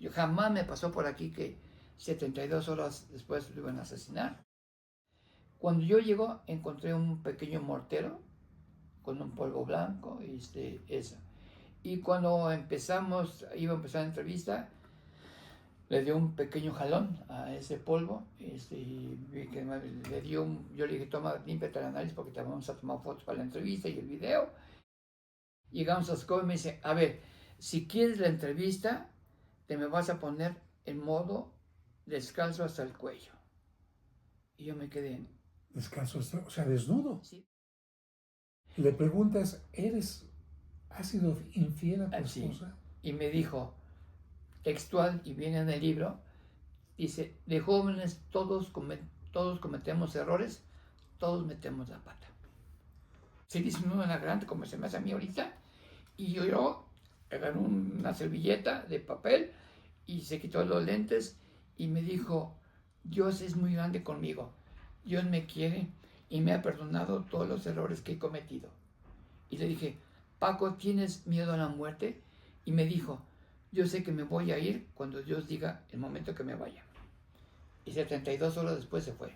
Yo jamás me pasó por aquí que 72 horas después lo iban a asesinar. Cuando yo llego, encontré un pequeño mortero con un polvo blanco, eso. Y cuando iba a empezar la entrevista, le dio un pequeño jalón a ese polvo, y vi que yo le dije, toma, límpiate la nariz porque te vamos a tomar fotos para la entrevista y el video. Llegamos a las cosas y me dice, a ver, si quieres la entrevista, te me vas a poner en modo descalzo hasta el cuello. Y yo me quedé. Descalzo, o sea, desnudo. Sí. Le preguntas, ¿has sido infiel a tu esposa? Y me dijo, textual, y viene en el libro, dice, de jóvenes todos cometemos errores, todos metemos la pata. Se dice uno en la grande, como se me hace a mí ahorita, y yo agarré una servilleta de papel y se quitó los lentes y me dijo, Dios es muy grande conmigo, Dios me quiere y me ha perdonado todos los errores que he cometido. Y le dije, Paco, ¿tienes miedo a la muerte? Y me dijo, yo sé que me voy a ir cuando Dios diga el momento que me vaya. Y 72 horas después se fue.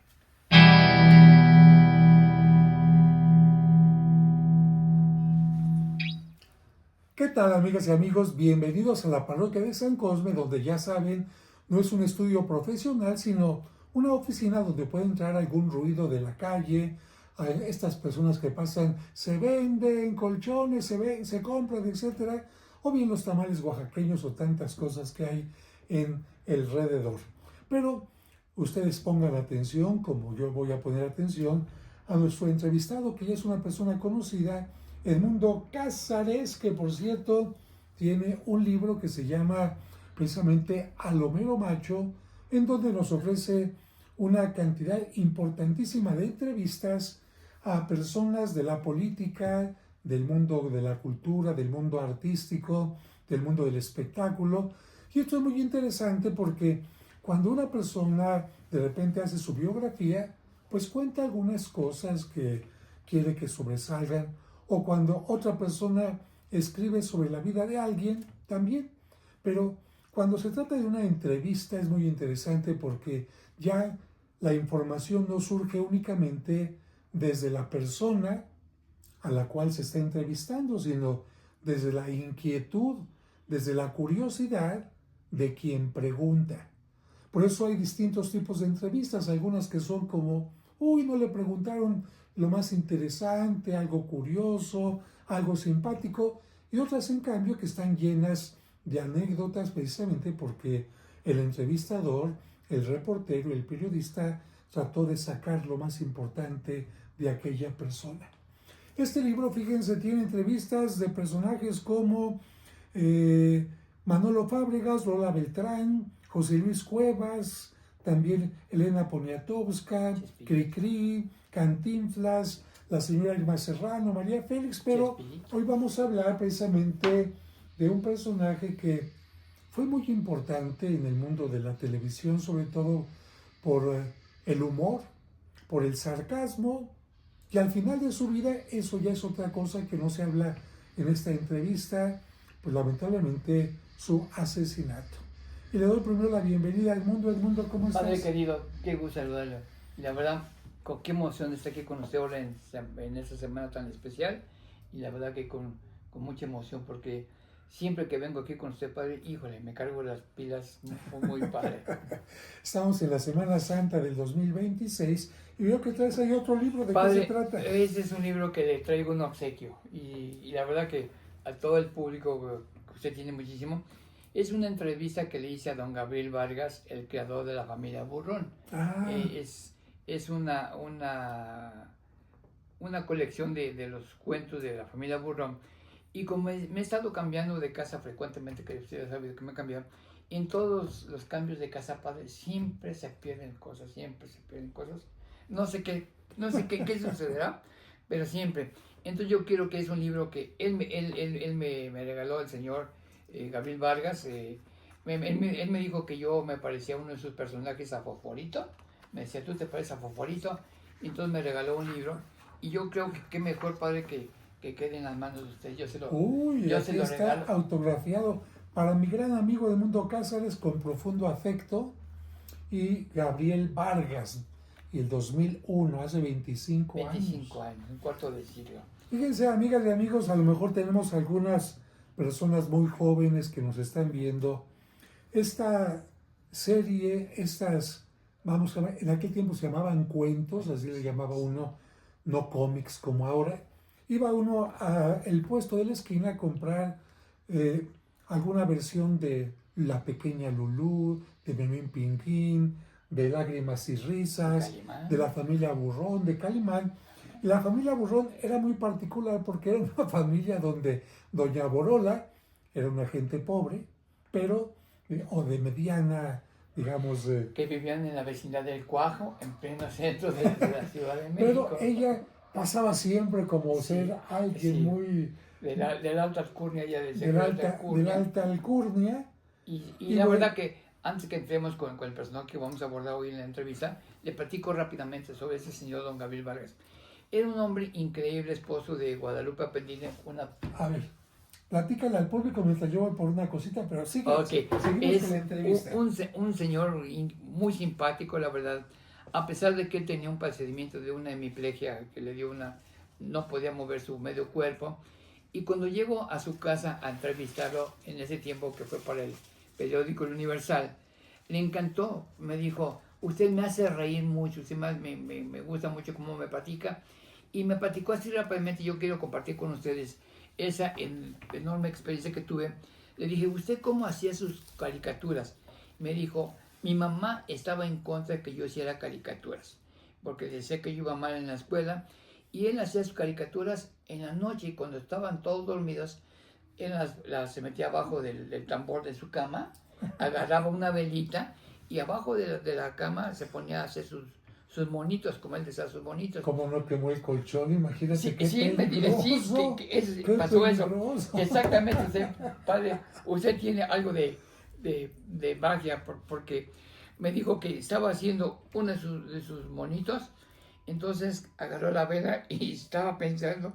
¿Qué tal, amigas y amigos? Bienvenidos a la parroquia de San Cosme, donde ya saben, no es un estudio profesional, sino una oficina donde puede entrar algún ruido de la calle, a estas personas que pasan, se venden colchones, se compran, etcétera, o bien los tamales oaxaqueños o tantas cosas que hay en el alrededor. Pero ustedes pongan atención, como yo voy a poner atención, a nuestro entrevistado, que ya es una persona conocida, Edmundo Cázares, que por cierto tiene un libro que se llama precisamente A lo mero macho, en donde nos ofrece una cantidad importantísima de entrevistas a personas de la política, del mundo de la cultura, del mundo artístico, del mundo del espectáculo. Y esto es muy interesante porque cuando una persona de repente hace su biografía, pues cuenta algunas cosas que quiere que sobresalgan, o cuando otra persona escribe sobre la vida de alguien, también. Pero cuando se trata de una entrevista es muy interesante porque ya la información no surge únicamente desde la persona a la cual se está entrevistando, sino desde la inquietud, desde la curiosidad de quien pregunta. Por eso hay distintos tipos de entrevistas, algunas que son como, no le preguntaron lo más interesante, algo curioso, algo simpático, y otras en cambio que están llenas de anécdotas precisamente porque el entrevistador, el reportero, el periodista trató de sacar lo más importante de aquella persona. Este libro, fíjense, tiene entrevistas de personajes como Manolo Fábregas, Lola Beltrán, José Luis Cuevas, también Elena Poniatowska, Cricri, Cantinflas, la señora Irma Serrano, María Félix, pero hoy vamos a hablar precisamente de un personaje que fue muy importante en el mundo de la televisión, sobre todo por el humor, por el sarcasmo, y al final de su vida, eso ya es otra cosa que no se habla en esta entrevista, pues lamentablemente su asesinato. Y le doy primero la bienvenida a Edmundo. Edmundo, ¿cómo estás? Padre querido, qué gusto saludarlo. La verdad, con qué emoción estar aquí con usted ahora en esta semana tan especial. Y la verdad que con mucha emoción, porque siempre que vengo aquí con usted, padre, híjole, me cargo las pilas muy padre. Estamos en la Semana Santa del 2026 y veo que traes ahí otro libro. ¿De padre, qué se trata? Este es un libro que le traigo un obsequio. Y la verdad que a todo el público que usted tiene muchísimo, es una entrevista que le hice a don Gabriel Vargas, el creador de la familia Burrón. Es una colección de los cuentos de la familia Burrón. Y como me he estado cambiando de casa frecuentemente, que usted ha sabido que me he cambiado, en todos los cambios de casa, padre, siempre se pierden cosas. No sé qué sucederá, pero siempre. Entonces yo quiero que es un libro que él me regaló, el señor Gabriel Vargas. Él me dijo que yo me parecía uno de sus personajes a Fosforito. Me decía, ¿tú te pareces a Fosforito? Y entonces me regaló un libro. Y yo creo que qué mejor, padre, que quede en las manos de usted. Yo se lo está regalo. Autografiado para mi gran amigo Edmundo Cázares, con profundo afecto, y Gabriel Vargas, y el 2001, hace 25 años. 25 años, un cuarto de siglo. Fíjense, amigas y amigos, a lo mejor tenemos algunas personas muy jóvenes que nos están viendo. Esta serie, vamos a ver, en aquel tiempo se llamaban cuentos, así le llamaba uno, no cómics como ahora. Iba uno al puesto de la esquina a comprar alguna versión de La Pequeña Lulú, de Memín Pinguín, de Lágrimas y Risas, Calimán. de La Familia Burrón, de Calimán. Y la familia Burrón era muy particular porque era una familia donde doña Borola era una gente pobre, pero, o de mediana, digamos... que vivían en la vecindad del Cuajo, en pleno centro de la Ciudad de México. Pero ella pasaba siempre como Sí, ser alguien sí. muy... De la alta alcurnia, ya de decía. la alta alcurnia. Y bueno, la verdad que antes que entremos con el personaje que vamos a abordar hoy en la entrevista, le platico rápidamente sobre ese señor don Gabriel Vargas. Era un hombre increíble, esposo de Guadalupe Apendine, una... A ver, platícale al público mientras yo voy por una cosita, pero sigue, Okay. seguimos Es con la entrevista. un señor muy simpático, la verdad. A pesar de que él tenía un padecimiento de una hemiplegia que le dio no podía mover su medio cuerpo. Y cuando llego a su casa a entrevistarlo, en ese tiempo que fue para el periódico El Universal, le encantó. Me dijo, usted me hace reír mucho, usted me gusta mucho cómo me platica. Y me platicó así rápidamente, yo quiero compartir con ustedes esa enorme experiencia que tuve. Le dije, ¿usted cómo hacía sus caricaturas? Me dijo, mi mamá estaba en contra de que yo hiciera caricaturas, porque decía que yo iba mal en la escuela, y él hacía sus caricaturas en la noche, y cuando estaban todos dormidos, él se metía abajo del tambor de su cama, agarraba una velita, y abajo de la cama se ponía a hacer sus monitos, como él decía, sus monitos. Como no quemó el colchón, imagínate Sí, qué sí, peligroso. Qué pasó peligroso. eso. Exactamente, padre, usted tiene algo de magia, porque me dijo que estaba haciendo uno de sus monitos, entonces agarró la vela y estaba pensando,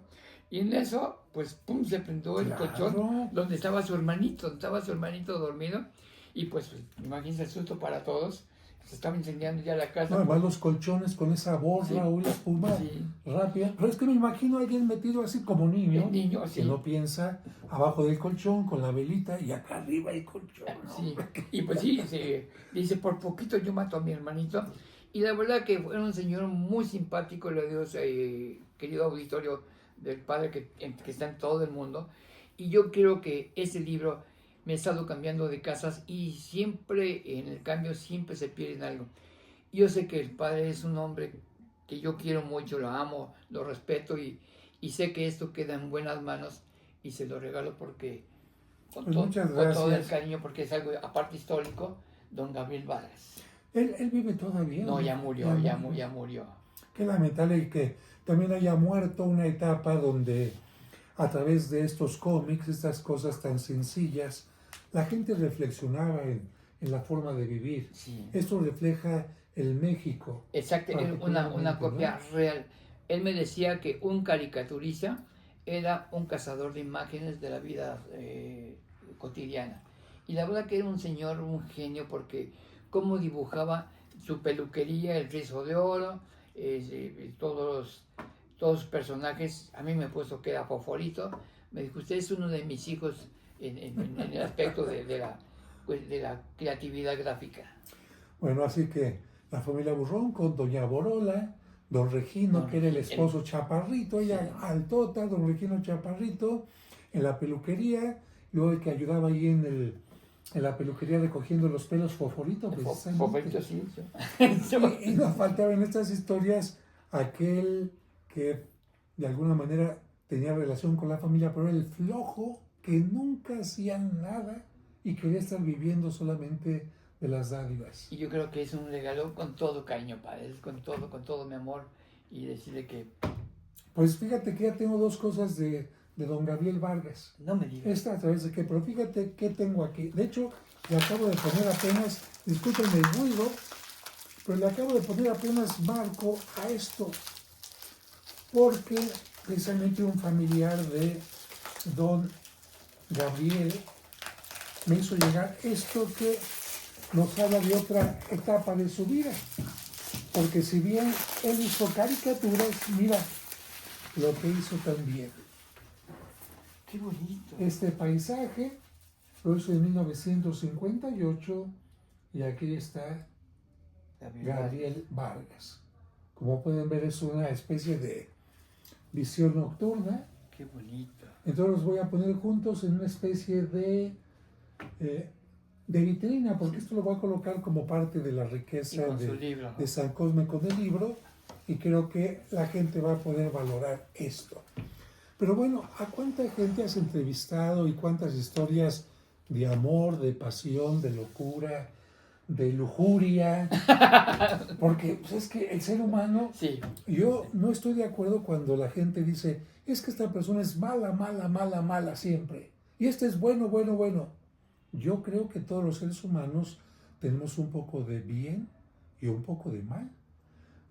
y en eso, pues, pum, se prendió el colchón donde estaba su hermanito dormido, y pues, imagínense el susto para todos. Se estaba incendiando ya la casa. No, además los colchones con esa voz, Sí. Raúl, espuma Sí. rápida. Pero es que me imagino a alguien metido así como niño, El niño, sí. que no piensa, abajo del colchón con la velita y acá arriba el colchón. ¿no? Sí, y pues sí, dice, por poquito yo mato a mi hermanito. Y la verdad que era un señor muy simpático, le dio querido auditorio del padre que está en todo el mundo. Y yo creo que ese libro me ha estado cambiando de casas, y siempre en el cambio siempre se pierde algo. Yo sé que el padre es un hombre que yo quiero mucho, lo amo, lo respeto, y sé que esto queda en buenas manos, y se lo regalo porque con, Pues con todo el gracias. cariño, porque es algo aparte histórico, don Gabriel Vargas. Él vive todavía. No, ya murió. Qué lamentable que también haya muerto una etapa donde a través de estos cómics, estas cosas tan sencillas, la gente reflexionaba en la forma de vivir. Sí. Esto refleja el México. Exacto, una copia real. Él me decía que un caricaturista era un cazador de imágenes de la vida cotidiana. Y la verdad que era un señor, un genio, porque cómo dibujaba su peluquería, el rizo de oro, todos los personajes. A mí me puso que era Foforito. Me dijo, usted es uno de mis hijos en el aspecto de la creatividad gráfica. Bueno, así que la familia Burrón con doña Borola, don Regino, que era el esposo chaparrito, ella altota, don Regino chaparrito, en la peluquería, luego el que ayudaba ahí en la peluquería recogiendo los pelos, Foforito, precisamente. Foforito, sí. Y nos faltaba en estas historias aquel que de alguna manera tenía relación con la familia, pero era el flojo que nunca hacía nada y quería estar viviendo solamente de las dádivas. Y yo creo que es un regalo con todo cariño, padre, es con todo mi amor, y decirle que... Pues fíjate que ya tengo dos cosas de don Gabriel Vargas. No me digas. Esta a través de qué, pero fíjate qué tengo aquí. De hecho, le acabo de poner apenas, discúlpenme el ruido, pero le acabo de poner apenas marco a esto, porque precisamente un familiar de don Gabriel me hizo llegar esto que nos habla de otra etapa de su vida. Porque si bien él hizo caricaturas, mira lo que hizo también. Qué bonito. Este paisaje lo hizo en 1958 y aquí está Gabriel Vargas. Como pueden ver, es una especie de visión nocturna. Qué bonito. Entonces los voy a poner juntos en una especie de vitrina, porque esto lo voy a colocar como parte de la riqueza de San Cosme con el libro, y creo que la gente va a poder valorar esto. Pero bueno, ¿a cuánta gente has entrevistado y cuántas historias de amor, de pasión, de locura, de lujuria? Porque pues, es que el ser humano, sí. Yo no estoy de acuerdo cuando la gente dice, es que esta persona es mala, mala, mala, mala siempre, y este es bueno, bueno, bueno. Yo creo que todos los seres humanos tenemos un poco de bien y un poco de mal.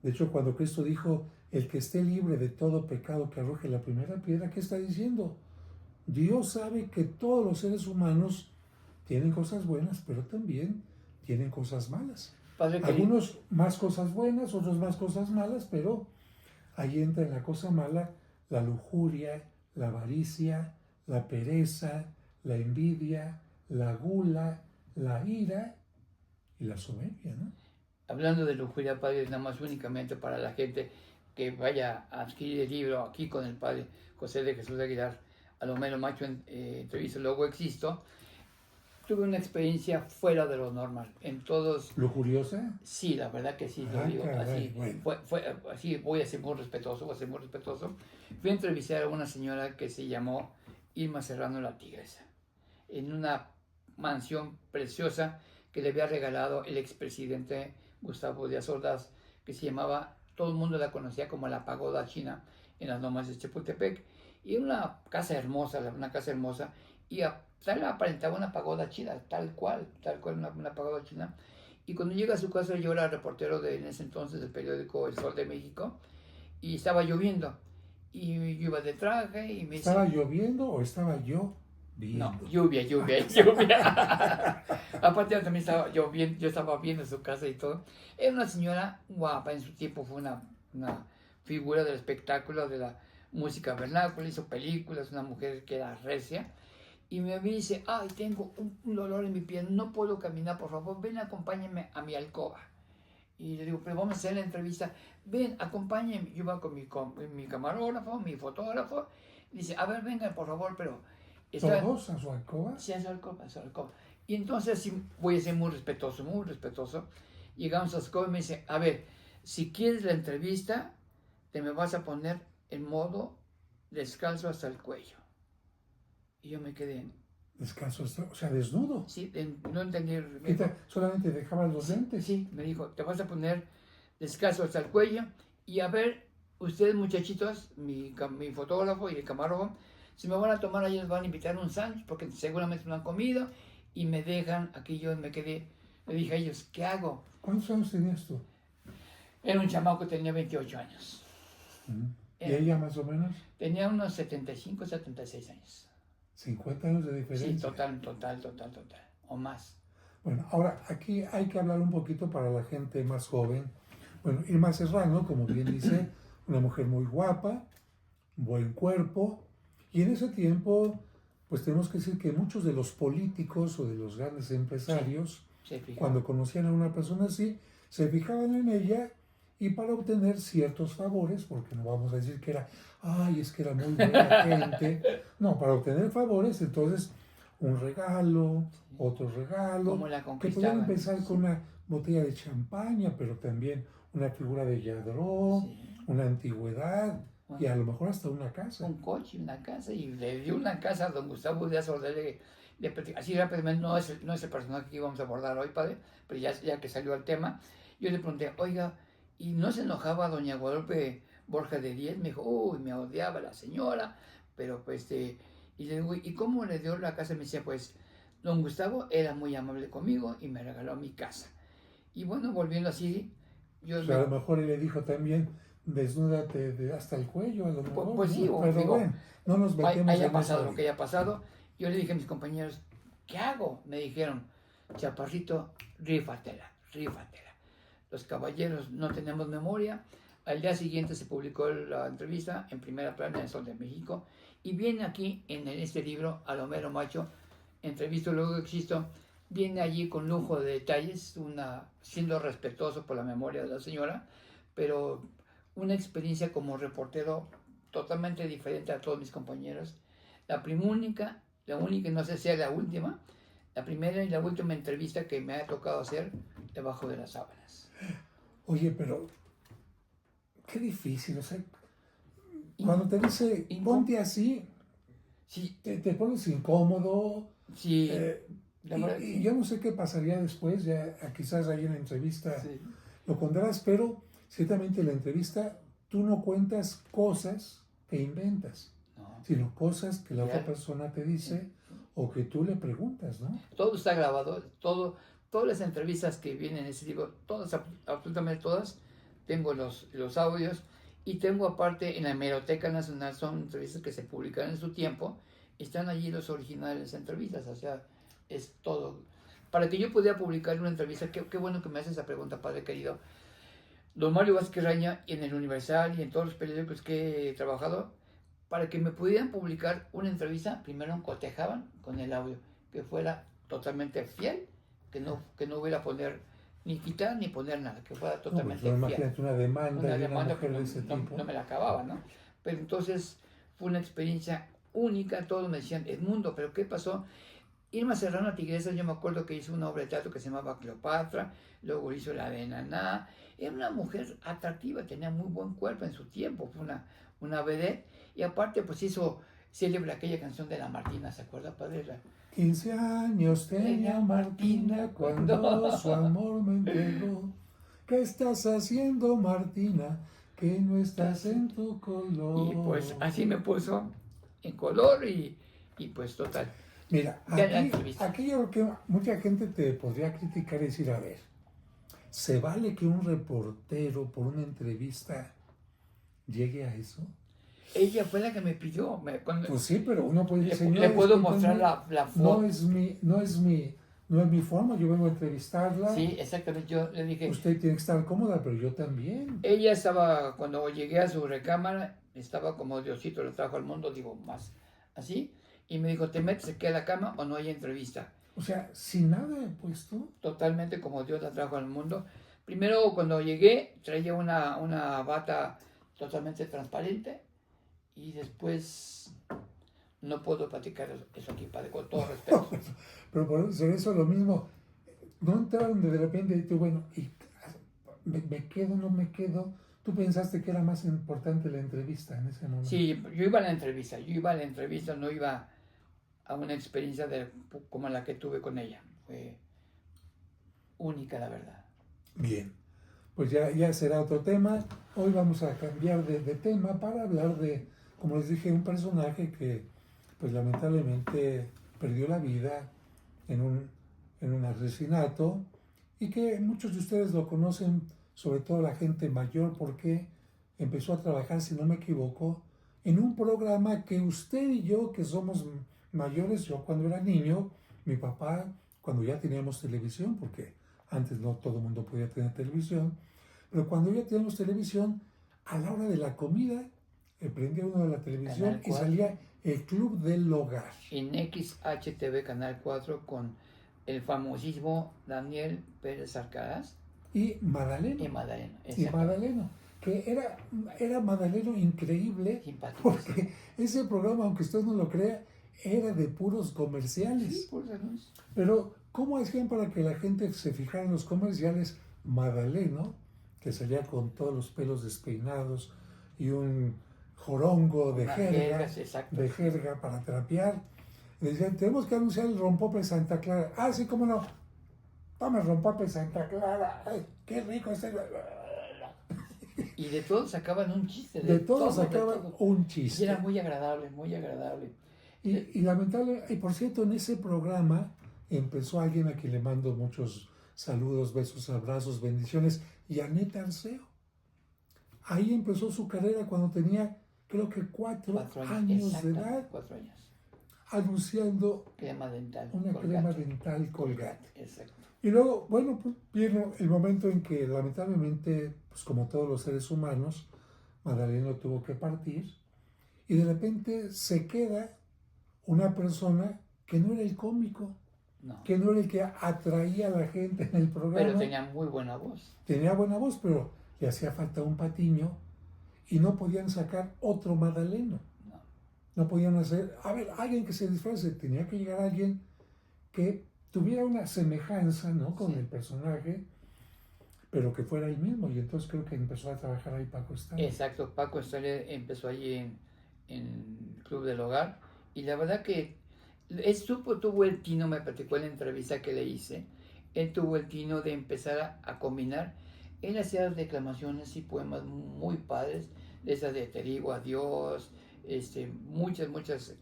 De hecho, cuando Cristo dijo, el que esté libre de todo pecado que arroje la primera piedra, ¿qué está diciendo? Dios sabe que todos los seres humanos tienen cosas buenas, pero también tienen cosas malas. Algunos más cosas buenas, otros más cosas malas, pero ahí entra en la cosa mala la lujuria, la avaricia, la pereza, la envidia, la gula, la ira y la soberbia, ¿no? Hablando de lujuria, padre, nada más únicamente para la gente que vaya a adquirir el libro aquí con el padre José de Jesús Aguilar, a lo menos macho en entrevista, luego existo. Tuve una experiencia fuera de lo normal, en todos... ¿Lujuriosa? Sí, la verdad que sí, lo digo, caray, así, bueno. así voy a ser muy respetuoso, Fui a entrevistar a una señora que se llamó Irma Serrano la Tigresa, en una mansión preciosa que le había regalado el expresidente Gustavo Díaz Ordaz, que se llamaba, todo el mundo la conocía como la Pagoda China, en las lomas de Chapultepec, y una casa hermosa, y tal aparentaba una pagoda china, tal cual una pagoda china. Y cuando llega a su casa, yo era reportero en ese entonces del periódico El Sol de México, y estaba lloviendo, y yo iba de traje, y me dice... ¿Estaba lloviendo o estaba yo viendo? No, lluvia. Aparte también estaba lloviendo, yo estaba viendo su casa y todo. Era una señora guapa, en su tiempo fue una figura del espectáculo, de la música vernácula, hizo películas, una mujer que era recia. Y me dice, ay, tengo un dolor en mi pie, no puedo caminar, por favor, ven, acompáñame a mi alcoba. Y le digo, pero vamos a hacer la entrevista, ven, acompáñame. Yo iba con mi camarógrafo, mi fotógrafo, y dice, a ver, vengan, por favor, pero... ¿Todos a su alcoba? Sí, a su alcoba. Y entonces sí, voy a ser muy respetuoso. Llegamos a su alcoba y me dice, a ver, si quieres la entrevista, te me vas a poner en modo descalzo hasta el cuello. Y yo me quedé... ¿Descalzo? O sea, desnudo. Sí, no entendí. ¿Solamente dejaba los lentes? Sí, me dijo, te vas a poner descalzo hasta el cuello y a ver, ustedes muchachitos, mi fotógrafo y el camarógrafo, si me van a tomar, ellos van a invitar un sándwich porque seguramente no han comido y me dejan, aquí yo me quedé, le dije a ellos, ¿qué hago? ¿Cuántos años tenías tú? Era un chamaco que tenía 28 años. ¿Y ella más o menos? Tenía unos 75, 76 años. 50 años de diferencia. Sí, total, o más. Bueno, ahora aquí hay que hablar un poquito para la gente más joven. Bueno, Irma Serrano, como bien dice, una mujer muy guapa, buen cuerpo, y en ese tiempo, pues tenemos que decir que muchos de los políticos o de los grandes empresarios, cuando conocían a una persona así, se fijaban en ella y para obtener ciertos favores, porque no vamos a decir que era, ay, es que era muy buena gente, no, para obtener favores, entonces un regalo, otro regalo, que podían empezar con una botella de champaña, pero también una figura de Lladró, una antigüedad, y a lo mejor hasta una casa. Un coche, una casa, y le dio una casa a don Gustavo Díaz Ordaz así rápidamente, no es el personaje que íbamos a abordar hoy, padre, pero ya que salió el tema, yo le pregunté, oiga, ¿y no se enojaba doña Guadalupe Borja de Diez? Me dijo, uy, me odiaba la señora, pero pues, y le digo, ¿y cómo le dio la casa? Me decía, pues, don Gustavo era muy amable conmigo y me regaló mi casa. Y bueno, volviendo así, yo... O sea, a lo mejor él le dijo también, desnúdate hasta el cuello, a lo mejor. Pues sí, ¿no? Pero digo, bueno, no nos metemos haya pasado lo que haya pasado. Yo le dije a mis compañeros, ¿Qué hago? Me dijeron, Chaparrito, rífatela, rífatela. Los caballeros no tenemos memoria. Al día siguiente se publicó la entrevista en primera plana en el Sol de México y viene aquí en este libro, a Homero Macho, entrevisto luego existo, viene allí con lujo de detalles, siendo respetuoso por la memoria de la señora, pero una experiencia como reportero totalmente diferente a todos mis compañeros. La única, y no sé si es la última, la primera y la última entrevista que me ha tocado hacer debajo de las sábanas. Oye, pero qué difícil, o sea, cuando te dice ponte así, sí, te pones incómodo. Sí, y yo no sé qué pasaría después, ya quizás ahí en la entrevista sí lo contarás, pero ciertamente en la entrevista tú no cuentas cosas que inventas, no, sino cosas que la otra persona te dice o que tú le preguntas, ¿no? Todo está grabado, todas las entrevistas que vienen en ese libro, todas, absolutamente todas, tengo los audios y tengo aparte en la Hemeroteca Nacional, son entrevistas que se publican en su tiempo, están allí los originales de las entrevistas, o sea, es todo. Para que yo pudiera publicar una entrevista, qué bueno que me haces esa pregunta, padre querido. Don Mario Vázquez Raña, en el Universal y en todos los periódicos que he trabajado, para que me pudieran publicar una entrevista, primero cotejaban con el audio, que fuera totalmente fiel, que no hubiera poner ni quitar ni poner nada, que fuera totalmente fiel. Imagínate una demanda de una mujer de ese tipo. No me la acababa, ¿no? Pero entonces fue una experiencia única, todos me decían, Edmundo, ¿pero qué pasó? Irma Serrano Tigresa, yo me acuerdo que hizo una obra de teatro que se llamaba Cleopatra, luego hizo La de Naná, era una mujer atractiva, tenía muy buen cuerpo en su tiempo, fue una vedette, y aparte pues hizo célebre aquella canción de la Martina, ¿se acuerda, padre? 15 años tenía Martina cuando su amor me entregó. ¿Qué estás haciendo, Martina? Que no estás en tu color. Y pues así me puso en color y pues total. Mira, aquí yo creo que mucha gente te podría criticar y decir, a ver, ¿se vale que un reportero por una entrevista llegue a eso? Ella fue la que me pidió. Pues sí, pero uno puede decir, le puedo mostrar la foto. No es mi forma, yo vengo a entrevistarla. Sí, exactamente, yo le dije. Usted tiene que estar cómoda, pero yo también. Ella estaba, cuando llegué a su recámara, estaba como Diosito lo trajo al mundo, digo, más así. Y me dijo, ¿te metes aquí a la cama o no hay entrevista? O sea, sin nada puesto. Totalmente como Dios la trajo al mundo. Primero, cuando llegué, traía una bata totalmente transparente. Y después, no puedo platicar eso aquí, padre, con todo respeto. Pero por eso es lo mismo. No entraron de repente y tú, bueno, y me quedo, no me quedo. ¿Tú pensaste que era más importante la entrevista en ese momento? Sí, yo iba a la entrevista, no iba a una experiencia como la que tuve con ella. Fue única, la verdad. Bien, pues ya será otro tema. Hoy vamos a cambiar de tema para hablar de, como les dije, un personaje que pues lamentablemente perdió la vida en un asesinato y que muchos de ustedes lo conocen, sobre todo la gente mayor, porque empezó a trabajar, si no me equivoco, en un programa que usted y yo, que somos mayores, yo cuando era niño, mi papá, cuando ya teníamos televisión, porque antes no todo el mundo podía tener televisión, pero cuando ya teníamos televisión, a la hora de la comida, prendía uno de la televisión y salía el Club del Hogar. En XHTV Canal 4 con el famosísimo Daniel Pérez Arcaraz. Y Madaleno. Y Madaleno, que era Madaleno increíble. Simpático. Porque ese programa, aunque usted no lo crea, era de puros comerciales. Sí, puros anuncios. Pero, ¿cómo hacían para que la gente se fijara en los comerciales? Madaleno, que salía con todos los pelos despeinados y un jorongo de jerga para trapear. Y decían, tenemos que anunciar el rompope Santa Clara. Ah, sí, cómo no. Toma el rompope Santa Clara. Ay, qué rico este. Y de todos sacaban un chiste. De todos sacaban un chiste. Y era muy agradable, muy agradable. Y lamentable, y por cierto, en ese programa empezó alguien a quien le mando muchos saludos, besos, abrazos, bendiciones, Janet Arceo. Ahí empezó su carrera cuando tenía, creo que 4 años de edad. 4 años. anunciando Crema dental. una Colgate. crema dental Colgate. Exacto. Y luego, bueno, pues viene el momento en que lamentablemente, pues como todos los seres humanos, Madaleno tuvo que partir y de repente se queda una persona que no era el cómico, No. que no era el que atraía a la gente en el programa. Pero tenía muy buena voz. Tenía buena voz, pero le hacía falta un Patiño y no podían sacar otro Madaleno. No. No podían hacer, a ver, alguien que se disfrace, tenía que llegar alguien que tuviera una semejanza, ¿no? Con Sí. el personaje, pero que fuera el mismo. Y entonces creo que empezó a trabajar ahí Paco Stanley. Exacto, Paco Stanley empezó allí en Club del Hogar y la verdad que tuvo el tino, me platicó en la entrevista que le hice, él tuvo el tino de empezar a combinar. Él hacía declamaciones y poemas muy padres, de esas de Te digo adiós, muchas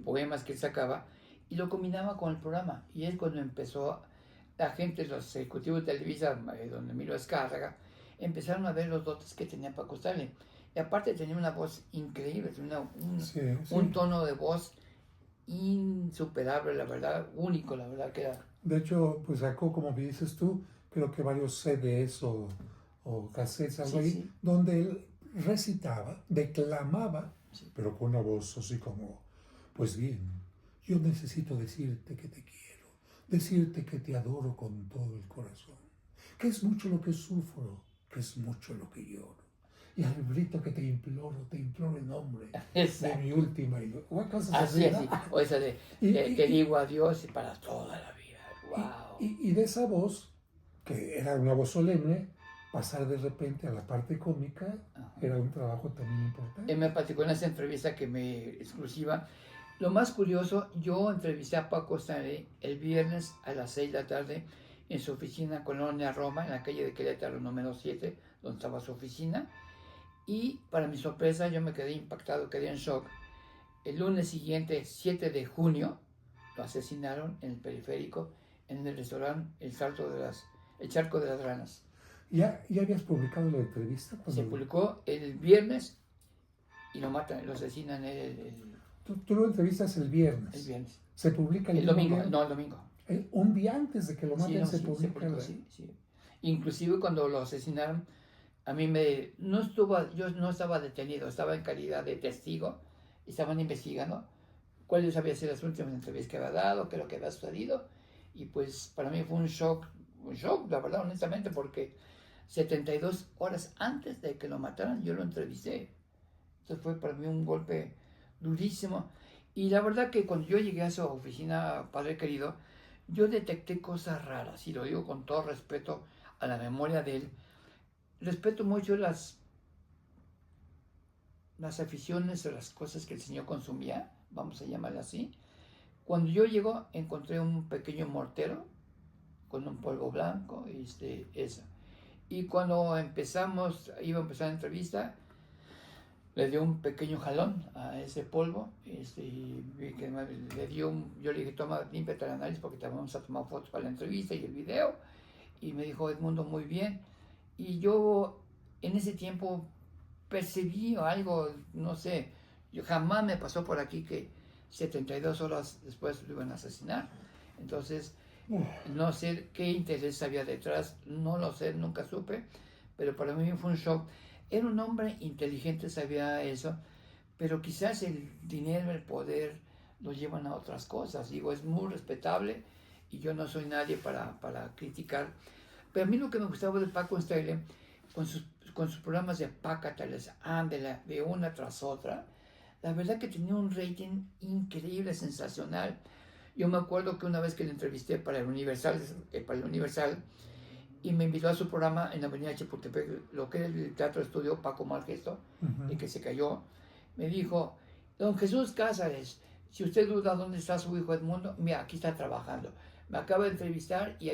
poemas que él sacaba y lo combinaba con el programa. Y es cuando empezó la gente, los ejecutivos de Televisa, don Emilio Azcárraga, empezaron a ver los dotes que tenía Paco Stanley. Y aparte tenía una voz increíble, tenía un tono de voz insuperable, la verdad, único, la verdad que era. De hecho, pues sacó, como dices tú, creo que varios CDs o cassettes, algo ahí, Sí. donde él recitaba, declamaba, Sí. pero con una voz así como, pues bien, yo necesito decirte que te quiero, decirte que te adoro con todo el corazón, que es mucho lo que sufro, que es mucho lo que lloro. Y al grito que te imploro en nombre Exacto. de mi última ilusión. Cosas Así, ¿no? así. O esa de te digo adiós y para toda la vida. Wow. Y de esa voz, que era una voz solemne, pasar de repente a la parte cómica, Ajá. era un trabajo también importante. Él me platicó en esa entrevista que me exclusiva. Lo más curioso, yo entrevisté a Paco Stanley el viernes a las 6 de la tarde en su oficina Colonia Roma, en la calle de Querétaro número 7, donde estaba su oficina. Y para mi sorpresa yo me quedé impactado, quedé en shock. El lunes siguiente, 7 de junio, lo asesinaron en el periférico, en el restaurante El Charco de las Ranas. ¿Ya habías publicado la entrevista? Se publicó el viernes y lo matan, lo asesinan Tú lo entrevistas el viernes. el viernes. ¿Se publica El domingo, viernes? no, el domingo. Un día antes de que lo maten se publica. Sí. Inclusive cuando lo asesinaron, a mí yo no estaba detenido, estaba en calidad de testigo, estaban investigando cuáles habían sido las últimas entrevistas que había dado, qué es lo que había sucedido, y pues para mí fue un shock, la verdad, honestamente, porque 72 horas antes de que lo mataran, yo lo entrevisté. Entonces fue para mí un golpe durísimo. Y la verdad que cuando yo llegué a su oficina, padre querido, yo detecté cosas raras, y lo digo con todo respeto a la memoria de él. Respeto mucho las aficiones o las cosas que el señor consumía, vamos a llamarla así. Cuando yo llego, encontré un pequeño mortero con un polvo blanco, eso. Y cuando iba a empezar la entrevista, le dio un pequeño jalón a ese polvo, y vi que yo le dije, toma, límpiate la nariz porque te vamos a tomar fotos para la entrevista y el video. Y me dijo, Edmundo, muy bien. Y yo en ese tiempo percibí algo, no sé, jamás me pasó por aquí que 72 horas después lo iban a asesinar. Entonces, no sé qué interés había detrás, no lo sé, nunca supe, pero para mí fue un shock. Era un hombre inteligente, sabía eso, pero quizás el dinero, el poder, lo llevan a otras cosas. Digo, es muy respetable y yo no soy nadie para criticar. Pero a mí lo que me gustaba de Paco Stanley, con sus programas de Pácateles, ándela, de una tras otra, la verdad que tenía un rating increíble, sensacional. Yo me acuerdo que una vez que le entrevisté para el Universal, y me invitó a su programa en la avenida Chapultepec, lo que era el Teatro Estudio Paco Malgesto, el que se cayó, me dijo, don Jesús Cázares, si usted duda dónde está su hijo Edmundo, mira, aquí está trabajando. Me acaba de entrevistar y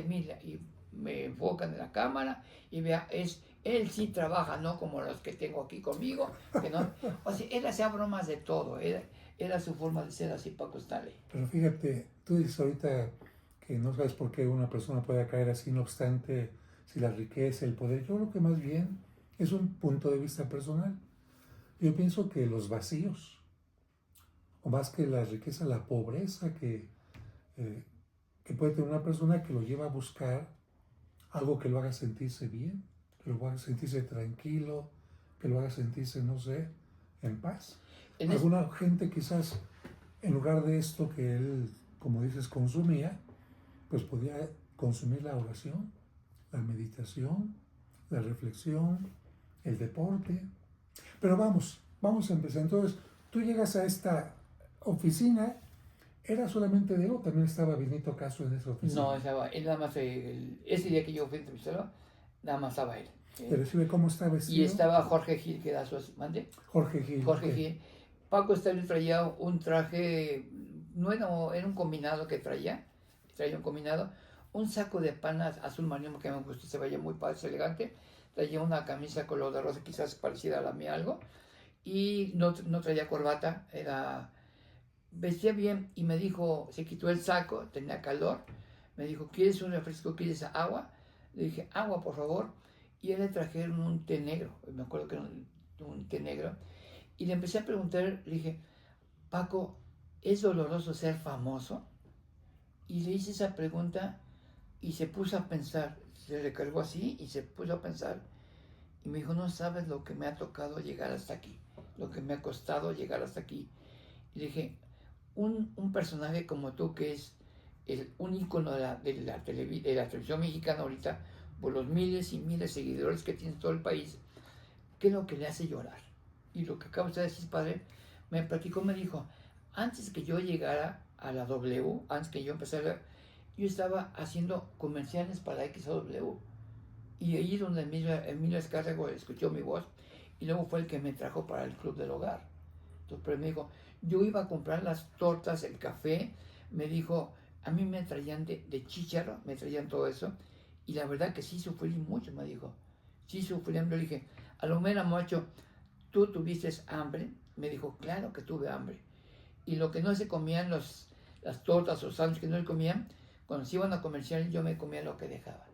me enfocan en la cámara y vea, él sí trabaja, no como los que tengo aquí conmigo, que no, o sea, él hacía bromas de todo, era su forma de ser así, Paco Stanley. Pero fíjate, tú dices ahorita que no sabes por qué una persona puede caer así, no obstante, si la riqueza, el poder, yo creo que más bien es un punto de vista personal. Yo pienso que los vacíos o más que la riqueza, la pobreza que puede tener una persona que lo lleva a buscar algo que lo haga sentirse bien, que lo haga sentirse tranquilo, que lo haga sentirse, no sé, en paz. Alguna gente quizás, en lugar de esto que él, como dices, consumía, pues podía consumir la oración, la meditación, la reflexión, el deporte. Pero vamos a empezar. Entonces, tú llegas a esta oficina, ¿era solamente de él o también estaba Benito Caso en esa oficina? No, estaba él nada más, ese día que yo fui a entrevistarlo, nada más estaba él. Pero sí ve cómo está vestido. Y estaba Jorge Gil, que era su asistente. Jorge Gil. Jorge Okay. Gil. Paco Stanley traía un traje, no era un combinado que traía un combinado, un saco de panas azul marino que me gustó, se veía muy padre, elegante, traía una camisa color de rosa quizás parecida a la mía algo, y no traía corbata, vestía bien y me dijo, se quitó el saco, tenía calor, me dijo, ¿quieres un refresco? ¿Quieres agua? Le dije, agua por favor, y él le trajeron un té negro, me acuerdo que era un té negro, y le empecé a preguntar, le dije, Paco, ¿es doloroso ser famoso? Y le hice esa pregunta y se puso a pensar, se recargó así y se puso a pensar, y me dijo, no sabes lo que me ha tocado llegar hasta aquí, lo que me ha costado llegar hasta aquí. Y le dije, un personaje como tú, que es un ícono de la televisión mexicana ahorita, por los miles y miles de seguidores que tiene todo el país, ¿qué es lo que le hace llorar? Y lo que acabo de decir, padre, me platicó, me dijo, antes que yo llegara a la W, antes que yo empezara, yo estaba haciendo comerciales para XW. Y ahí es donde Emilio Escárrago escuchó mi voz y luego fue el que me trajo para el Club del Hogar. Entonces, pero me dijo, yo iba a comprar las tortas, el café, me dijo, a mí me traían de chícharo, me traían todo eso, y la verdad que sí sufrí mucho, me dijo, sí sufrí hambre. Le dije, a lo menos, macho, ¿tú tuviste hambre? Me dijo, claro que tuve hambre. Y lo que no se comían, las tortas o sándwiches que no se comían, cuando se iban a comercial yo me comía lo que dejaban,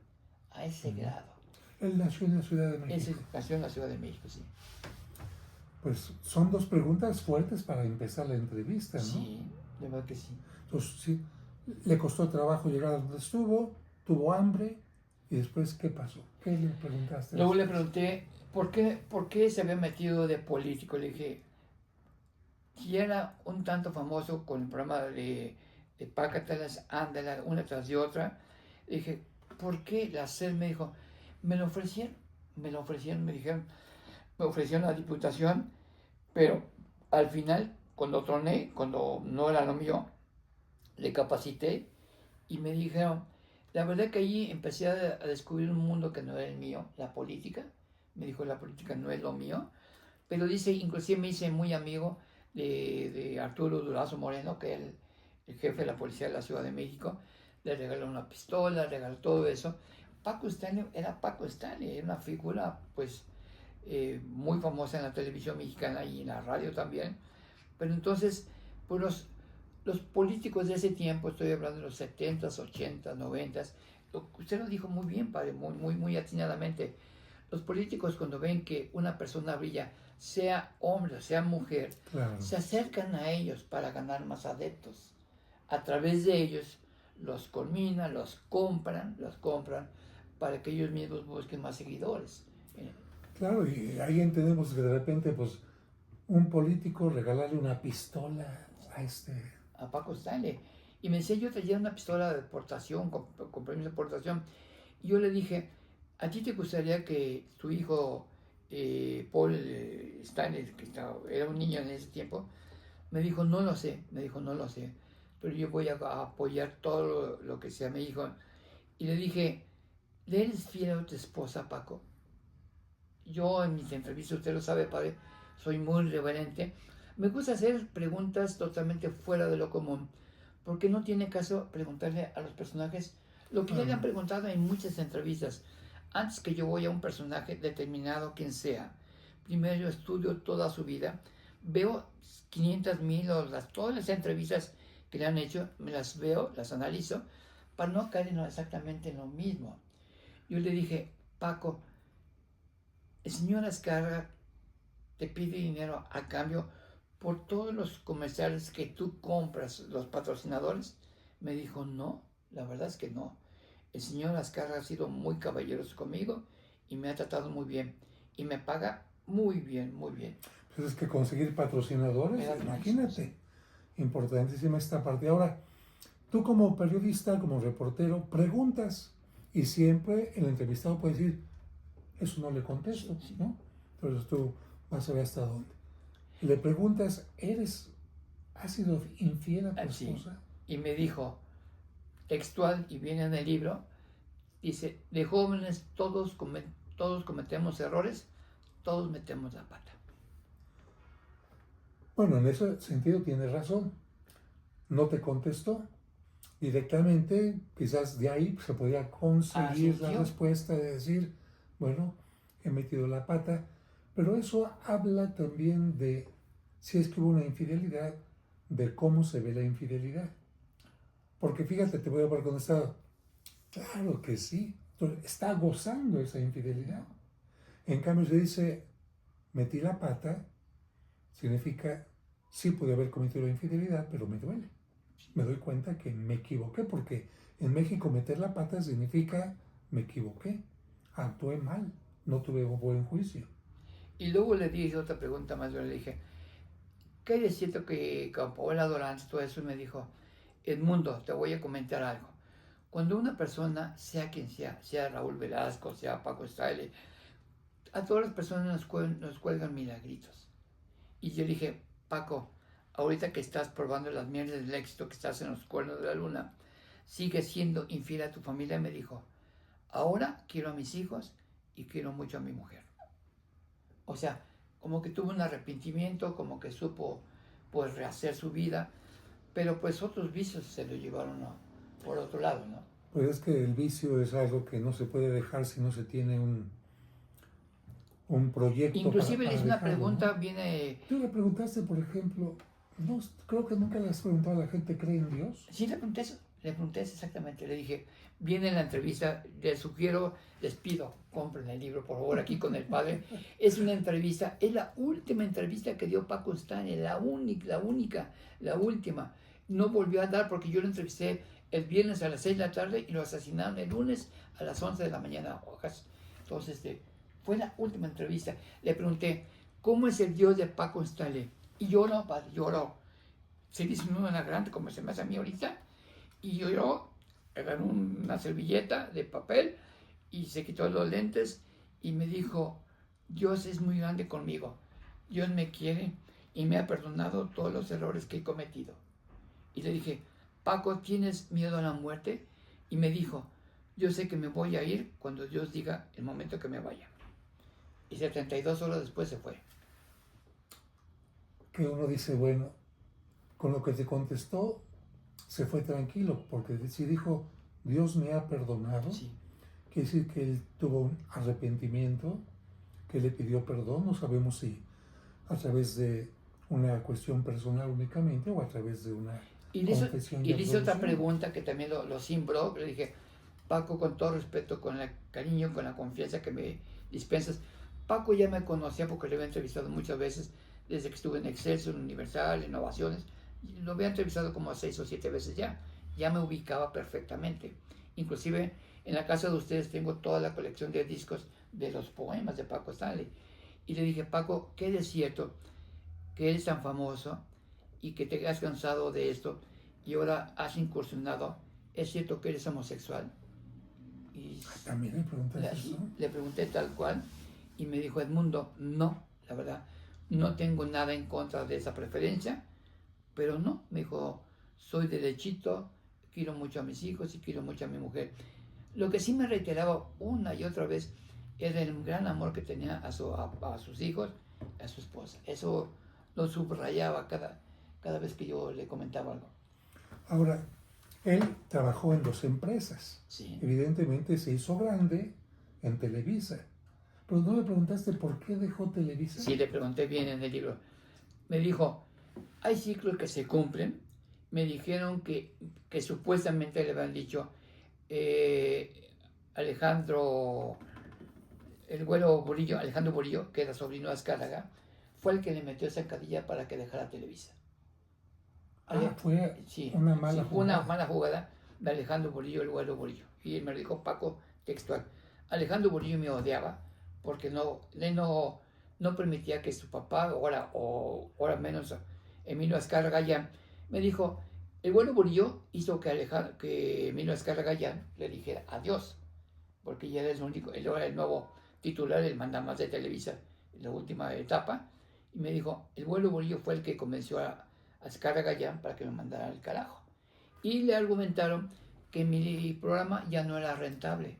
a ese grado. Él nació en la Ciudad de México. Él nació en la Ciudad de México, sí. Pues son dos preguntas fuertes para empezar la entrevista, ¿no? Sí, de verdad que sí. Entonces, sí, le costó trabajo llegar a donde estuvo, tuvo hambre, y después, ¿qué pasó? ¿Qué le preguntaste? Luego le pregunté, ¿por qué se había metido de político? Le dije, si era un tanto famoso con el programa de Pácatelas, ándala, una tras de otra, le dije, ¿por qué la SED? Me dijo, me lo ofrecieron, me dijeron, me ofrecieron la diputación, pero al final, cuando troné, cuando no era lo mío, le capacité y me dijeron, la verdad que allí empecé a descubrir un mundo que no era el mío, la política. Me dijo, la política no es lo mío, pero dice, inclusive me hice muy amigo de Arturo Durazo Moreno, que es el jefe de la policía de la Ciudad de México. Le regaló una pistola, le regaló todo eso. Paco Stanley era Paco Stanley, era una figura pues muy famosa en la televisión mexicana y en la radio también. Pero entonces, pues los políticos de ese tiempo, estoy hablando de los 70s, 80s, 90s, usted lo dijo muy bien, padre, muy atinadamente. Los políticos, cuando ven que una persona brilla, sea hombre o sea mujer, claro, se acercan a ellos para ganar más adeptos. A través de ellos los culminan, los compran para que ellos mismos busquen más seguidores. Claro, y ahí entendemos que de repente, pues, un político regalarle una pistola a Paco Stanley. Y me decía, yo traía una pistola de deportación, con permiso de deportación. Y yo le dije, ¿a ti te gustaría que tu hijo, Paul Stanley, que era un niño en ese tiempo, me dijo, no lo sé, pero yo voy a apoyar todo lo que sea mi hijo. Y le dije, ¿le eres fiel a tu esposa, Paco? Yo en mis entrevistas, usted lo sabe, padre, soy muy reverente. Me gusta hacer preguntas totalmente fuera de lo común, porque no tiene caso preguntarle a los personajes lo que le han preguntado en muchas entrevistas. Antes que yo voy a un personaje determinado, quien sea, primero yo estudio toda su vida, veo 500,000 o todas las entrevistas que le han hecho, me las veo, las analizo, para no caer exactamente en lo mismo. Yo le dije, Paco, el señor Azcárraga te pide dinero a cambio por todos los comerciales que tú compras, los patrocinadores. Me dijo, no, la verdad es que no. El señor Azcárraga ha sido muy caballeroso conmigo y me ha tratado muy bien. Y me paga muy bien, muy bien. Pues es que conseguir patrocinadores, imagínate, importantísima esta parte. Ahora, tú como periodista, como reportero, preguntas y siempre el entrevistado puede decir, eso no le contesto, Sí. ¿no? Entonces tú vas a ver hasta dónde. Le preguntas, ¿has sido infiel a tu Sí. esposa? Y me dijo, textual, y viene en el libro, dice, de jóvenes todos cometemos errores, todos metemos la pata. Bueno, en ese sentido tienes razón. No te contestó directamente, quizás de ahí se podía conseguir la respuesta de decir, bueno, he metido la pata, pero eso habla también de, si es que hubo una infidelidad, de cómo se ve la infidelidad. Porque fíjate, te voy a haber contestado, claro que sí, está gozando esa infidelidad. En cambio, se dice, metí la pata, significa, sí pude haber cometido la infidelidad, pero me duele. Me doy cuenta que me equivoqué, porque en México meter la pata significa, me equivoqué, actué mal, no tuve un buen juicio. Y luego le dije otra pregunta más, yo le dije, ¿qué es cierto que con Paola Durán, todo eso? Y me dijo, Edmundo, te voy a comentar algo. Cuando una persona, sea quien sea Raúl Velasco, sea Paco Stanley, a todas las personas nos cuelgan milagritos. Y yo dije, Paco, ahorita que estás probando las mieles del éxito, que estás en los cuernos de la luna, sigues siendo infiel a tu familia. Y me dijo, ahora quiero a mis hijos y quiero mucho a mi mujer. O sea, como que tuvo un arrepentimiento, como que supo pues rehacer su vida, pero pues otros vicios se lo llevaron por otro lado, ¿no? Pues es que el vicio es algo que no se puede dejar si no se tiene un proyecto. Inclusive le hice una dejarlo, pregunta, ¿no? viene... Tú le preguntaste, por ejemplo, no, creo que nunca le has preguntado a la gente, ¿cree en Dios? Sí, le pregunté eso exactamente. Le dije, viene la entrevista, les sugiero, les pido, compren el libro, por favor, aquí con el padre. Es una entrevista, es la última entrevista que dio Paco Stanley, la última. No volvió a dar porque yo lo entrevisté el viernes a las 6 de la tarde y lo asesinaron el lunes a las 11 de la mañana. Entonces, fue la última entrevista. Le pregunté, ¿cómo es el Dios de Paco Stanley? Y lloró, padre, lloró. Se dice una grande como se me hace a mí ahorita. Y lloró, agarró una servilleta de papel y se quitó los lentes y me dijo, Dios es muy grande conmigo. Dios me quiere y me ha perdonado todos los errores que he cometido. Y le dije, Paco, ¿tienes miedo a la muerte? Y me dijo, yo sé que me voy a ir cuando Dios diga el momento que me vaya. Y 72 horas después se fue. Que uno dice, bueno, con lo que te contestó, se fue tranquilo, porque si dijo, Dios me ha perdonado, Sí. quiere decir que él tuvo un arrepentimiento, que le pidió perdón, no sabemos si a través de una cuestión personal únicamente o a través de una confesión. Y le hice otra pregunta que también lo cimbró, le dije, Paco, con todo respeto, con el cariño, con la confianza que me dispensas, Paco ya me conocía porque lo había entrevistado muchas veces, desde que estuve en Excelsior, en Universal, en Ovaciones, lo había entrevistado como 6 o 7 veces ya me ubicaba perfectamente. Inclusive en la casa de ustedes tengo toda la colección de discos de los poemas de Paco Stanley. Y le dije, Paco, ¿qué es cierto que eres tan famoso y que te has cansado de esto y ahora has incursionado? ¿Es cierto que eres homosexual? Y también le preguntaste eso. Le pregunté tal cual y me dijo, Edmundo, no, la verdad, no tengo nada en contra de esa preferencia, pero no, me dijo, soy derechito, quiero mucho a mis hijos y quiero mucho a mi mujer. Lo que sí me reiteraba una y otra vez era el gran amor que tenía a sus hijos, a su esposa. Eso lo subrayaba cada vez que yo le comentaba algo. Ahora, él trabajó en 2 empresas. Sí. Evidentemente se hizo grande en Televisa. Pero no le preguntaste por qué dejó Televisa. Sí, le pregunté bien en el libro. Me dijo, hay ciclos que se cumplen. Me dijeron que supuestamente le habían dicho Alejandro Burillo, que era sobrino de Azcárraga, fue el que le metió esa zancadilla para que dejara Televisa. Fue Sí, una mala jugada. Una mala jugada de Alejandro Burillo, el Güero Burillo. Y me lo dijo Paco textual. Alejandro Burillo me odiaba porque no permitía que su papá, ahora menos Emilio Azcárraga Gallán, me dijo, el Güero Burillo hizo que Emilio Azcárraga Gallán le dijera adiós, porque ya era el único, él era el nuevo titular, el mandamás de Televisa en la última etapa, y me dijo, el Güero Burillo fue el que convenció a Azcárraga Gallán para que me mandara al carajo. Y le argumentaron que mi programa ya no era rentable,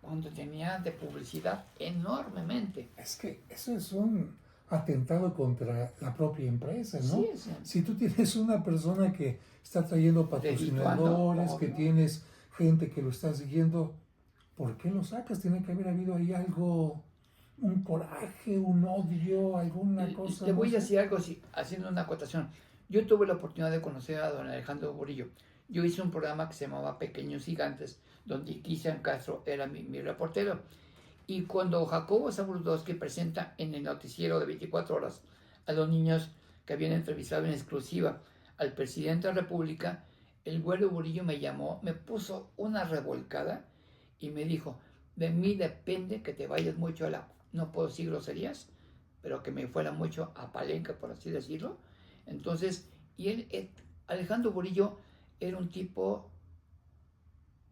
cuando tenía de publicidad enormemente. Es que eso es un atentado contra la propia empresa, ¿no? Sí. Si tú tienes una persona que está trayendo patrocinadores, que tienes gente que lo está siguiendo, ¿por qué lo sacas? Tiene que haber habido ahí algo, un coraje, un odio, alguna cosa. Te voy a decir algo así, haciendo una acotación. Yo tuve la oportunidad de conocer a don Alejandro Burillo. Yo hice un programa que se llamaba Pequeños Gigantes, donde Cristian Castro era mi reportero. Y cuando Jacobo Zabludowski presenta en el noticiero de 24 horas a los niños que habían entrevistado en exclusiva al presidente de la República, el Güero Burillo me llamó, me puso una revolcada y me dijo, de mí depende que te vayas mucho no puedo decir groserías, pero que me fuera mucho a Palenque, por así decirlo. Entonces, Alejandro Burillo era un tipo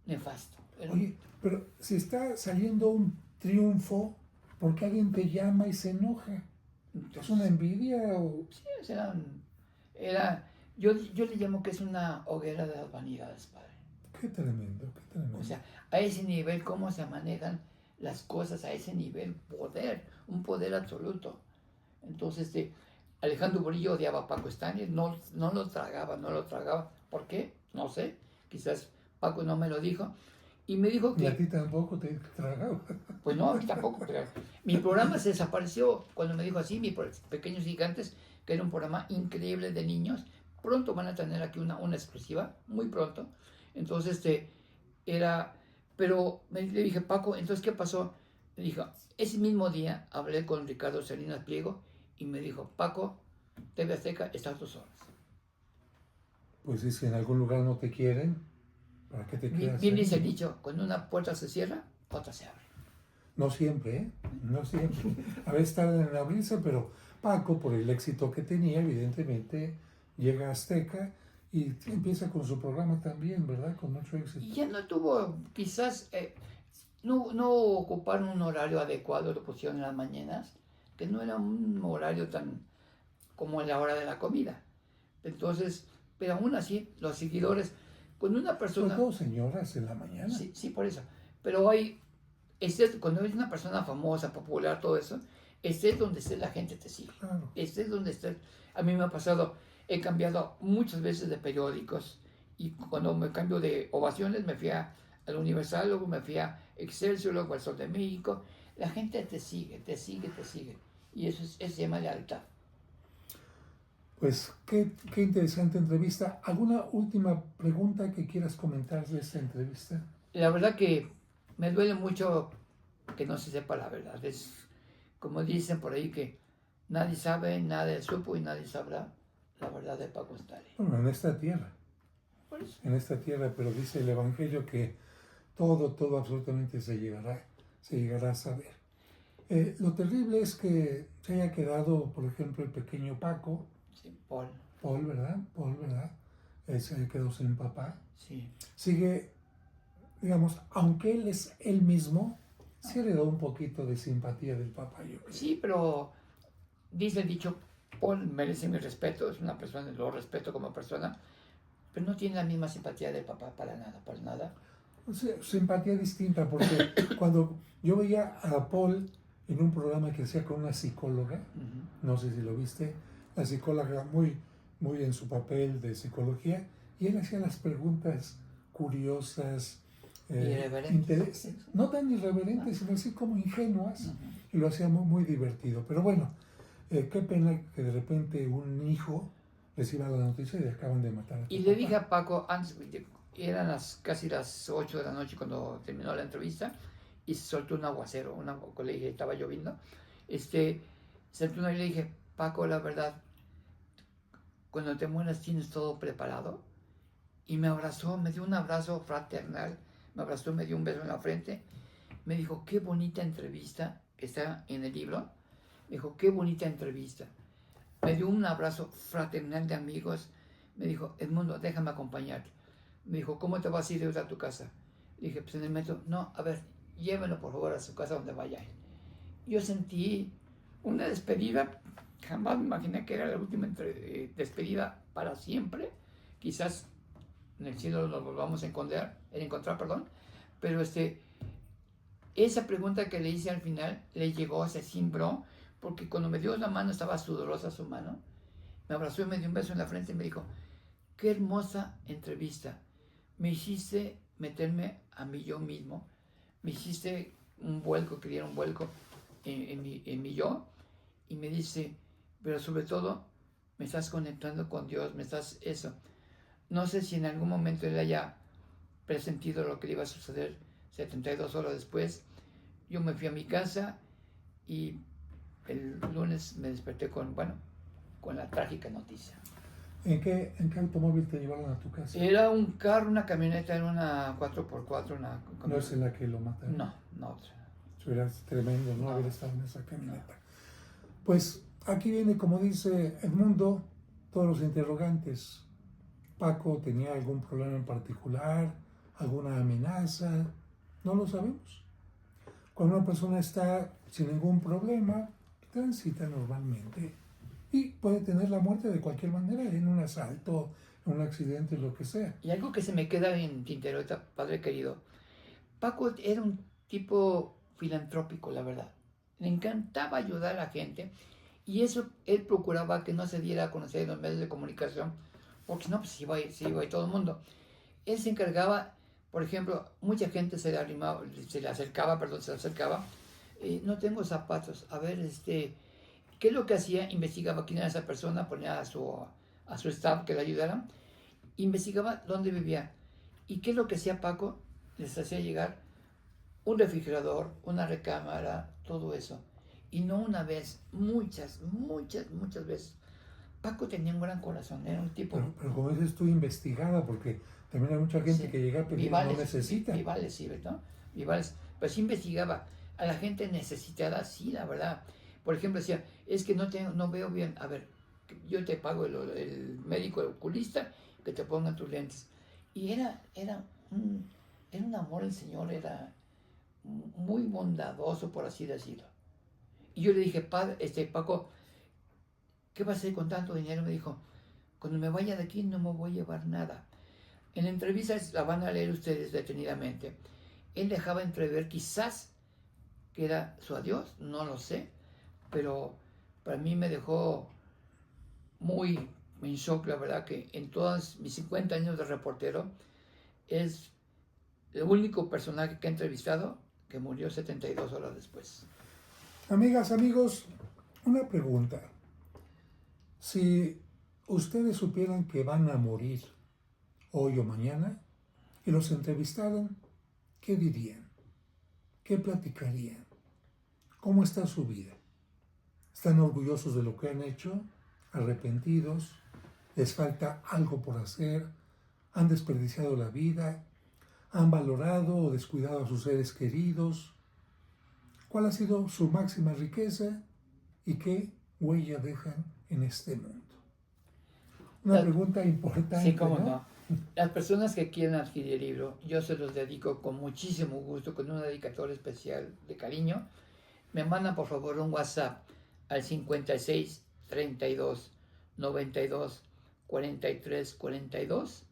nefasto. Oye, pero si está saliendo un triunfo, ¿por qué alguien te llama y se enoja? ¿Es una envidia o...? Sí, yo le llamo que es una hoguera de las vanidades, padre. Qué tremendo, qué tremendo. O sea, a ese nivel, cómo se manejan las cosas, a ese nivel, un poder absoluto. Entonces, Alejandro Burillo odiaba a Paco Stanley, no lo tragaba. ¿Por qué? No sé, quizás Paco no me lo dijo. Y me dijo que... ¿Y a ti tampoco te tragaba? Pues no, a mí tampoco. Pero mi programa se desapareció cuando me dijo así, Pequeños Gigantes, que era un programa increíble de niños. Pronto van a tener aquí una exclusiva, muy pronto. Entonces, pero le dije, Paco, entonces, ¿qué pasó? Me dijo, ese mismo día hablé con Ricardo Salinas Pliego y me dijo, Paco, TV Azteca está a tus horas. Pues si en algún lugar no te quieren, ¿para qué te quedas? Bien dice el dicho, cuando una puerta se cierra, otra se abre. No siempre, ¿eh? No siempre. A veces tardan en abrirse, pero Paco, por el éxito que tenía, evidentemente, llega a Azteca y empieza con su programa también, ¿verdad? Con mucho éxito. Y ya no tuvo, quizás, no ocuparon un horario adecuado, lo pusieron en las mañanas, que no era un horario tan como en la hora de la comida. Entonces, pero aún así, los seguidores, cuando una persona... Sobre todo señoras en la mañana. Sí, por eso. Pero cuando eres una persona famosa, popular, todo eso, estés donde estés, la gente te sigue. Claro. Estés donde estés. A mí me ha pasado, he cambiado muchas veces de periódicos y cuando me cambio de Ovaciones me fui al Universal, luego me fui a Excelsior, luego al Sol de México. La gente te sigue. Y eso se llama lealtad. Pues qué interesante entrevista. ¿Alguna última pregunta que quieras comentar de esta entrevista? La verdad que me duele mucho que no se sepa la verdad. Es como dicen por ahí que nadie sabe, nadie supo y nadie sabrá la verdad de Paco Stanley. Bueno, en esta tierra. Por eso. En esta tierra, pero dice el Evangelio que todo absolutamente se llegará a saber. Lo terrible es que se haya quedado, por ejemplo, el pequeño Paco. Sí, Paul. Paul, ¿verdad? Se haya quedado sin papá. Sí. Sigue, digamos, aunque él es él mismo, sí heredó un poquito de simpatía del papá, yo creo. Sí, pero dice el dicho, Paul merece mi respeto, es una persona, lo respeto como persona, pero no tiene la misma simpatía del papá para nada. O sea, simpatía distinta, porque cuando yo veía a Paul en un programa que hacía con una psicóloga, no sé si lo viste, la psicóloga muy en su papel de psicología, y él hacía las preguntas curiosas, irreverentes. No tan irreverentes, sino así como ingenuas, y lo hacía muy divertido. Pero bueno, qué pena que de repente un hijo reciba la noticia y le acaban de matar a tu Y papá. le dije a Paco, antes, eran casi las 8 de la noche cuando terminó la entrevista, y se soltó un aguacero, le dije, estaba lloviendo, soltó una y le dije, Paco, la verdad, cuando te mueras tienes todo preparado. Y me abrazó, me dio un abrazo fraternal, me abrazó, me dio un beso en la frente, me dijo, qué bonita entrevista, que está en el libro, me dijo, qué bonita entrevista. Me dio un abrazo fraternal de amigos, me dijo, Edmundo, déjame acompañarte. Me dijo, ¿cómo te vas a ir a tu casa? Le dije, pues en el metro. No, a ver, llévenlo por favor a su casa donde vaya. Yo sentí una despedida, jamás me imaginé que era la última despedida para siempre. Quizás en el cielo nos volvamos a encontrar, pero esa pregunta que le hice al final le llegó, se cimbró, porque cuando me dio la mano estaba sudorosa su mano, me abrazó y me dio un beso en la frente y me dijo, qué hermosa entrevista, me hiciste meterme a mí yo mismo, me hiciste un vuelco, que diera un vuelco en mi yo, y me dice, pero sobre todo me estás conectando con Dios, me estás eso. No sé si en algún momento él haya presentido lo que le iba a suceder 72 horas después. Yo me fui a mi casa y el lunes me desperté con la trágica noticia. ¿En qué automóvil te llevaron a tu casa? Era un carro, una camioneta, era una 4x4. ¿No es en la que lo mataron? No otra. Eso era tremendo, ¿no? Haber estado en esa camioneta. Pues aquí viene, como dice Edmundo, todos los interrogantes. Paco tenía algún problema en particular, alguna amenaza, no lo sabemos. Cuando una persona está sin ningún problema, transita normalmente y puede tener la muerte de cualquier manera, en un asalto, en un accidente, lo que sea. Y algo que se me queda en tintero, padre querido, Paco era un tipo filantrópico, la verdad. Le encantaba ayudar a la gente y eso él procuraba que no se diera a conocer en los medios de comunicación, porque si no, pues se iba a ir todo el mundo. Él se encargaba, por ejemplo, mucha gente se le acercaba, no tengo zapatos, a ver, ¿qué es lo que hacía? Investigaba quién era esa persona, ponía a su staff que le ayudaran, investigaba dónde vivía. ¿Y qué es lo que hacía Paco? Les hacía llegar un refrigerador, una recámara, todo eso. Y no una vez, muchas veces. Paco tenía un gran corazón, era un tipo... Pero como dices tú, investigada, porque también hay mucha gente que llega a pedir y no necesita. Vivales, sí, ¿no? Vivales, pero sí investigaba. A la gente necesitada, sí, la verdad. Por ejemplo, decía, es que no veo bien. A ver, yo te pago el médico, el oculista, que te pongan tus lentes. Y era un amor el Señor, era muy bondadoso, por así decirlo. Y yo le dije, Paco, ¿qué vas a hacer con tanto dinero? Me dijo, cuando me vaya de aquí no me voy a llevar nada. En la entrevista, la van a leer ustedes detenidamente, él dejaba entrever quizás que era su adiós, no lo sé, pero para mí me dejó muy en shock, la verdad, que en todos mis 50 años de reportero es el único personaje que he entrevistado que murió 72 horas después. Amigas, amigos, una pregunta. Si ustedes supieran que van a morir hoy o mañana y los entrevistaran, ¿qué dirían? ¿Qué platicarían? ¿Cómo está su vida? ¿Están orgullosos de lo que han hecho? ¿Arrepentidos? ¿Les falta algo por hacer? ¿Han desperdiciado la vida? ¿Han valorado o descuidado a sus seres queridos? ¿Cuál ha sido su máxima riqueza y qué huella dejan en este mundo? Una pregunta importante. Sí, cómo no. Las personas que quieran adquirir el libro, yo se los dedico con muchísimo gusto, con una dedicatoria especial de cariño. Me mandan por favor un WhatsApp al 56 32 92 43 42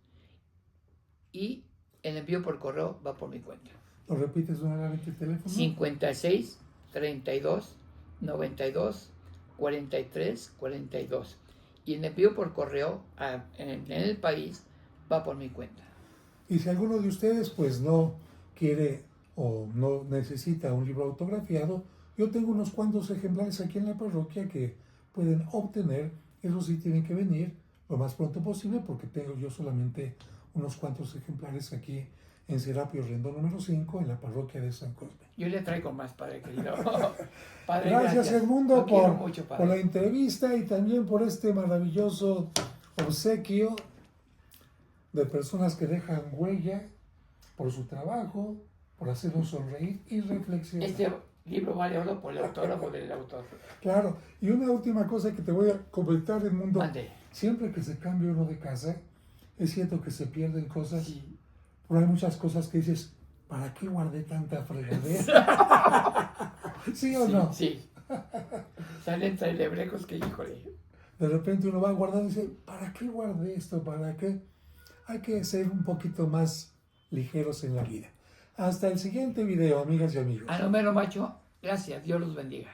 y el envío por correo va por mi cuenta. ¿Lo repites nuevamente el teléfono? 56 32 92 43 42 y el envío por correo en el país va por mi cuenta. Y si alguno de ustedes pues no quiere o no necesita un libro autografiado, yo tengo unos cuantos ejemplares aquí en la parroquia que pueden obtener. Eso sí, tienen que venir lo más pronto posible porque tengo yo solamente unos cuantos ejemplares aquí en Serapio Rendón número 5, en la parroquia de San Cosme. Yo le traigo más, padre querido. Padre, Gracias, Edmundo, Lo quiero mucho, padre. por la entrevista y también por este maravilloso obsequio de personas que dejan huella por su trabajo, por hacernos sonreír y reflexionar. Este libro vale oro por el autógrafo del autor. Claro, y una última cosa que te voy a comentar, Edmundo. Mande. Siempre que se cambia uno de casa, es cierto que se pierden cosas, Sí. pero hay muchas cosas que dices, ¿para qué guardé tanta fregadera? ¿Sí o no? Sí. Salen lebrecos que, híjole. De repente uno va guardando y dice, ¿para qué guardé esto? ¿Para qué? Hay que ser un poquito más ligeros en la vida. Hasta el siguiente video, amigas y amigos. A número macho, gracias. Dios los bendiga.